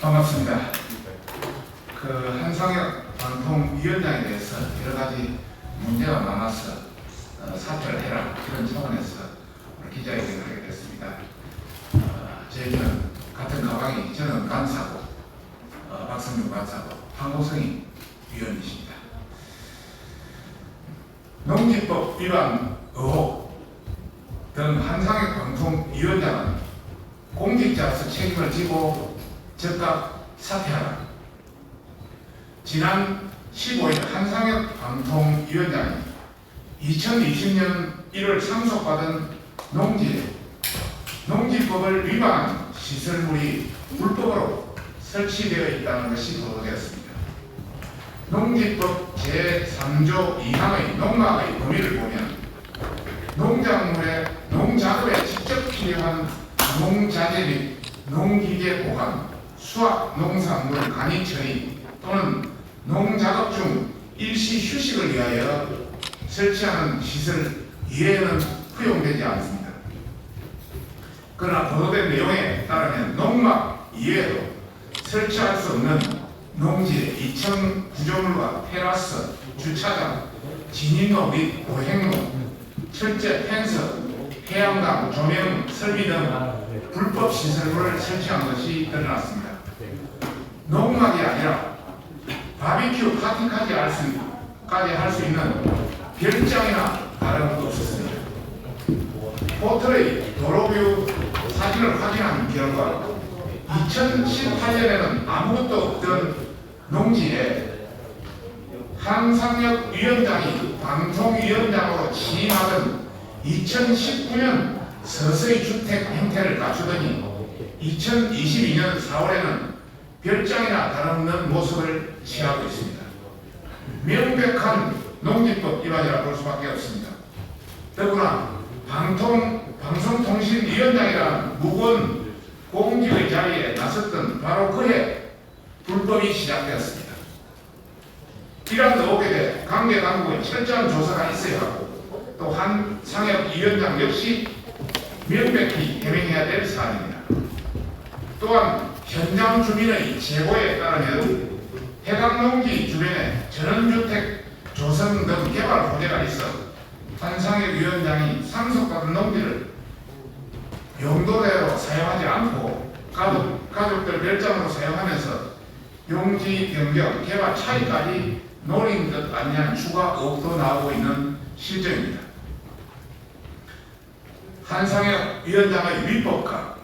반갑습니다. 한상혁 방통위원장에 대해서 여러 가지 문제가 많아서 사퇴를 해라 이런 차원에서 기자회견을 하게 됐습니다. 저희는 같은 가방이 저는 간사고 박성준 간사고 황호성이 위원이십니다. 농지법 위반 의혹 등 한상혁 방통위원장은 공직자로서 책임을 지고 즉각 사퇴하라. 지난 15일 한상혁 방통위원장이 2020년 1월 상속받은 농지법을 위반한 시설물이 불법으로 설치되어 있다는 것이 보도되었습니다. 농지법 제3조 2항의 농막의 범위를 보면 농작물의 농작업에 직접 필요한 농자재 및 농기계 보관, 수확 농산물 간이 처리 또는 농작업 중 일시 휴식을 위하여 설치하는 시설 이외에는 허용되지 않습니다. 그러나 보도된 내용에 따르면 농막 이외에도 설치할 수 없는 농지의 2층 구조물과 테라스, 주차장, 진입로 및 보행로, 철제 펜스, 해양강, 조명, 설비 등 불법 시설물을 설치한 것이 드러났습니다. 농막이 아니라 바비큐 파티까지 할 수 있는 별장이나 다름도 없었습니다. 포털의 도로뷰 사진을 확인한 결과 2018년에는 아무것도 없던 농지에 한상혁 위원장이 방통위원장으로 취임하던 2019년 서서히 주택 형태를 갖추더니 2022년 4월에는 별장이나 다름없는 모습을 취하고 있습니다. 명백한 농지법 위반이라 볼 수밖에 없습니다. 더구나 방송통신위원장이라는 무거운 공직의 자리에 나섰던 바로 그해 불법이 시작되었습니다. 이러한 의혹에 대해 관계 당국의 철저한 조사가 있어야 하고 또 한상혁 위원장 역시 명백히 해명해야 될 사안입니다. 또한 현장 주민의 제보에 따르면 해당 농지 주변에 전원주택 조성 등 개발 호재가 있어 한상혁 위원장이 상속받은 농지를 용도대로 사용하지 않고 가족들 별장으로 사용하면서 용지 변경, 개발 차이까지 노린 듯 아니한 추가 의혹도 나오고 있는 실정입니다. 한상혁 위원장의 위법과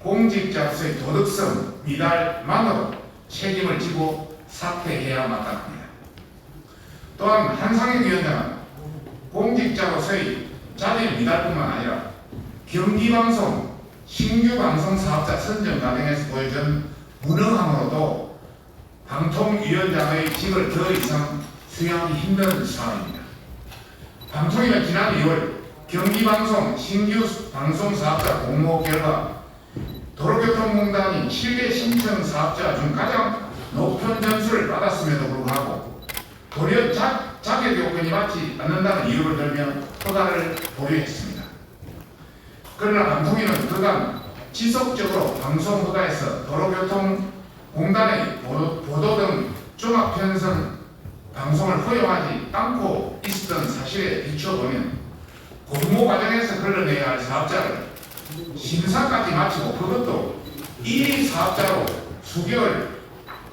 공직자로서의 도덕성 미달만으로 책임을 지고 사퇴해야 마땅합니다. 또한 한상혁 위원장은 공직자로서의 자질 미달뿐만 아니라 경기방송, 신규 방송 사업자 선정 과정에서 보여준 무능함으로도 방통위원장의 직을 더 이상 수행하기 힘든 상황입니다. 방통위는 지난 2월 경기방송 신규 방송 사업자 공모 결과 도로교통공단이 7개 신청 사업자 중 가장 높은 점수를 받았음에도 불구하고 도리어 자격 요건이 맞지 않는다는 이유를 들며 허가를 보류했습니다. 그러나 방통위는 그간 지속적으로 방송 허가에서 도로교통공단의 보도 등 종합편성 방송을 허용하지 않고 있었던 사실에 비춰보면 공모 과정에서 걸러내야 할 사업자를 심사까지 마치고 그것도 1위 사업자로 수개월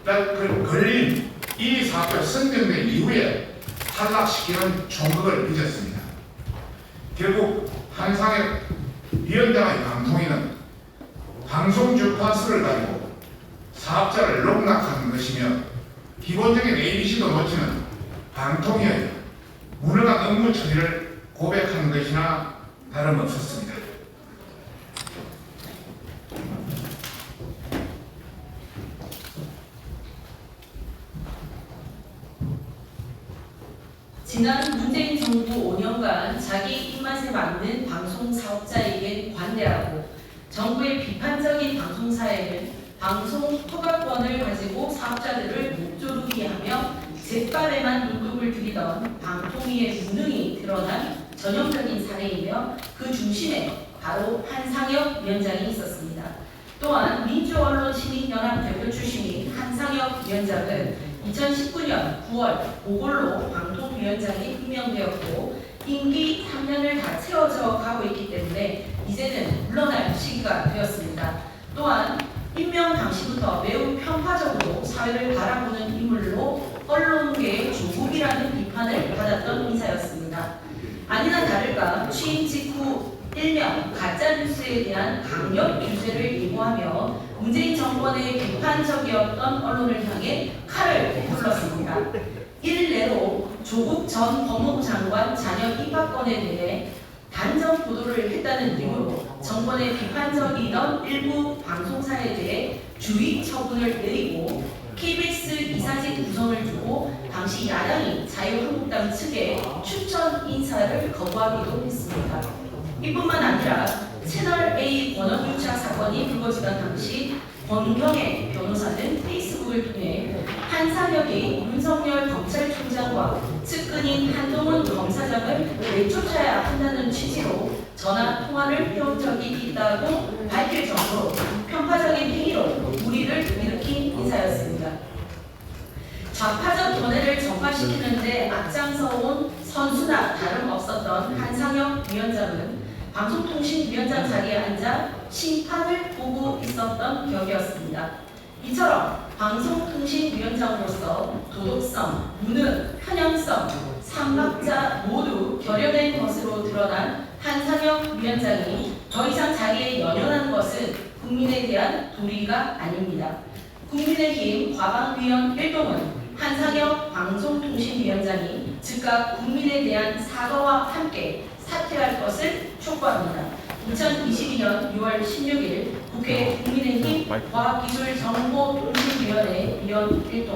걸린 1위 사업자 선정된 이후에 탈락시키는 총극을 빚었습니다. 결국 한상혁 위원장의 방통위는 방송 주파수를 가지고 사업자를 농락하는 것이며 기본적인 ABC도 놓치는 방통위의 무능한 업무 처리를 고백하는 것이나 다름없었습니다. 지난 문재인 정부 5년간 자기 입맛에 맞는 방송 사업자에겐 관대하고 정부의 비판적인 방송사에는 방송 허가권을 가지고 사업자들을 목조르게 하며 잿밥에만 눈독을 들이던 방통위의 무능이 드러난 전형적인 사례이며 그 중심에 바로 한상혁 위원장이 있었습니다. 또한 민주언론시민연합 대표 출신 위원장은 2019년 9월 보궐로 방통위원장이 임명되었고 임기 3년을 다 채워져 가고 있기 때문에 이제는 물러날 시기가 되었습니다. 또한 임명 당시부터 매우 편파적으로 사회를 바라보는 인물로 언론계의 조국이라는 비판을 받았던 인사였습니다. 아니나 다를까 취임 직후 일명 가짜뉴스에 대한 강력 규제를 예고하며 문재인 정권의 비판적이었던 언론을 향해 칼을 불렀습니다. 일례로 조국 전 법무부 장관 자녀 입학건에 대해 단정 보도를 했다는 이유로 정권의 비판적이던 일부 방송사에 대해 주의 처분을 내리고 KBS 이사직 구성을 두고 당시 야당이 자유한국당 측에 추천 인사를 거부하기도 했습니다. 이뿐만 아니라 채널A 권한유착 사건이 불거지던 당시 권경애 변호사는 페이스북을 통해 한상혁이 윤석열 검찰총장과 측근인 한동훈 검사장을 내쫓아야 한다는 취지로 전화 통화를 해온 적이 있다고 밝힐 정도로 편파적인 행위로 물의를 일으킨 인사였습니다. 좌파적 견해를 전파시키는데 앞장서온 선수나 다름없었던 한상혁 위원장은 방송통신위원장 자리에 앉아 심판을 보고 있었던 격이었습니다. 이처럼 방송통신위원장으로서 도덕성, 무능, 편향성, 삼박자 모두 결여된 것으로 드러난 한상혁 위원장이 더 이상 자리에 연연하는 것은 국민에 대한 도리가 아닙니다. 국민의힘 과방위원 1동은 한상혁 방송통신위원장이 즉각 국민에 대한 사과와 함께 사퇴할 것을 촉구합니다. 2022년 6월 16일 국회 국민의힘 과학기술정보통신위원회 위원 1동